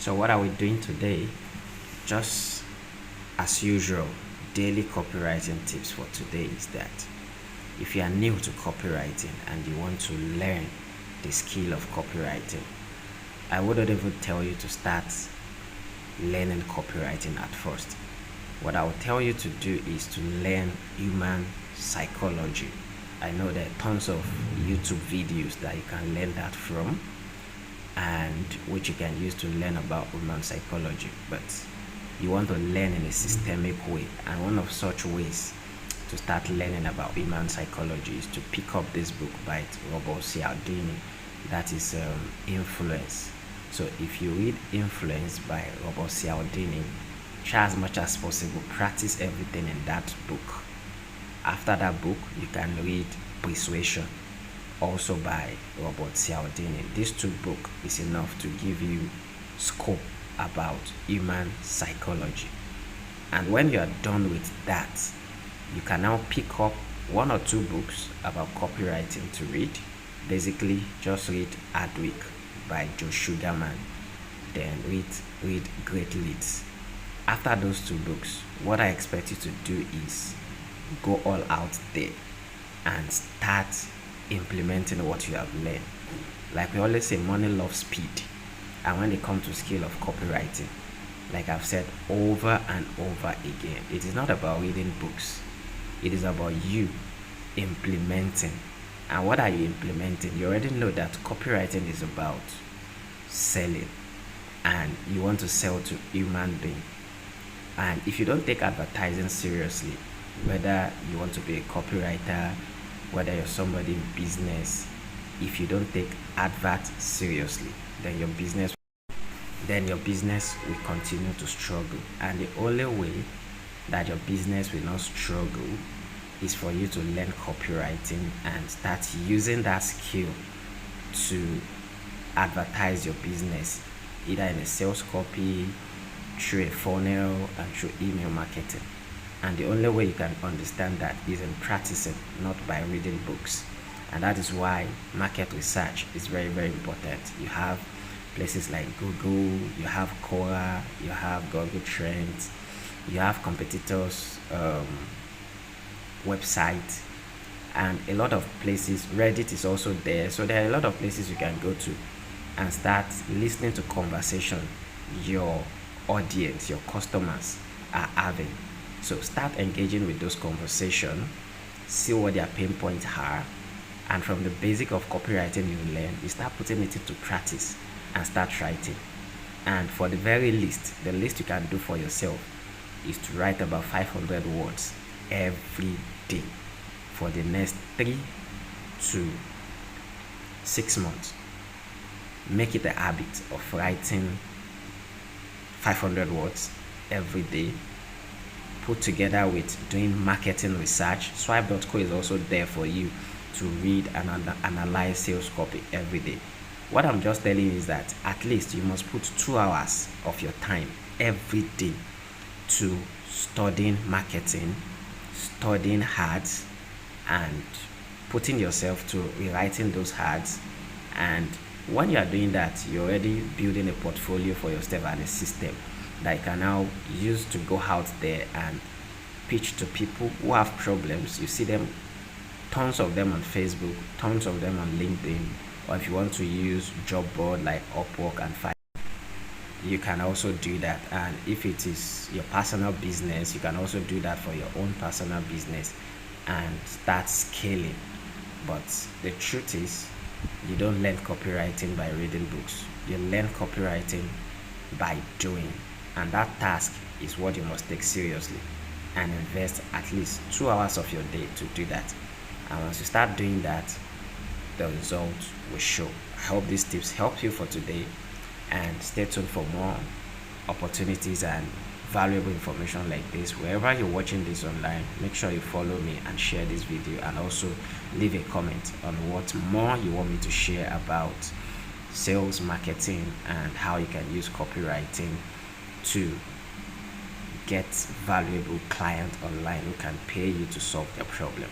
So what are we doing today? Just as usual, daily copywriting tips for today is that if you are new to copywriting and you want to learn the skill of copywriting, I wouldn't even tell you to start learning copywriting at first. What I will tell you to do is to learn human psychology. I know there are tons of YouTube videos that you can learn that from, and which you can use to learn about human psychology, but you want to learn in a systemic way, and one of such ways to start learning about human psychology is to pick up this book by Robert Cialdini, that is Influence. So if you read Influence by Robert Cialdini, try as much as possible, practice everything in that book. After that book, you can read Persuasion, also by Robert Cialdini. These two books is enough to give you scope about human psychology. And when you are done with that, you can now pick up one or two books about copywriting to read. Basically, just read Hardwick by Joe Sugarman, then read Great Leads. After those two books, what I expect you to do is go all out there and start implementing what you have learned. Like we always say, money loves speed. And when it comes to skill of copywriting, like I've said over and over again, it is not about reading books. It is about you implementing. And what are you implementing? You already know that copywriting is about selling, and you want to sell to human beings. And if you don't take advertising seriously, whether you want to be a copywriter, whether you're somebody in business, if you don't take adverts seriously, then your business will continue to struggle. And the only way that your business will not struggle is for you to learn copywriting and start using that skill to advertise your business, either in a sales copy, through a funnel, and through email marketing. And the only way you can understand that is in practicing, not by reading books. And that is why market research is very, very important. You have places like Google, you have Quora, you have Google Trends, you have competitors' website, and a lot of places. Reddit is also there. So there are a lot of places you can go to and start listening to conversation your audience, your customers are having. So start engaging with those conversations, see what their pain points are, and from the basic of copywriting you learn, you start putting it into practice and start writing. And for the very least, the least you can do for yourself is to write about 500 words every day for the next 3 to 6 months. Make it a habit of writing 500 words every day, put together with doing marketing research. Swipe.co is also there for you to read and analyze sales copy every day. What I'm just telling you is that at least you must put 2 hours of your time every day to studying marketing, studying ads, and putting yourself to rewriting those ads. And when you are doing that, you're already building a portfolio for yourself and a system that you can now use to go out there and pitch to people who have problems. You see them, tons of them on Facebook, tons of them on LinkedIn, or if you want to use job board like Upwork and Fiverr, you can also do that. And if it is your personal business, you can also do that for your own personal business and start scaling. But the truth is, you don't learn copywriting by reading books. You learn copywriting by doing. And that task is what you must take seriously and invest at least 2 hours of your day to do that. And once you start doing that, the results will show. I hope these tips help you for today, and stay tuned for more opportunities and valuable information like this. Wherever you're watching this online, make sure you follow me and share this video, and also leave a comment on what more you want me to share about sales, marketing, and how you can use copywriting to get valuable clients online who can pay you to solve their problem.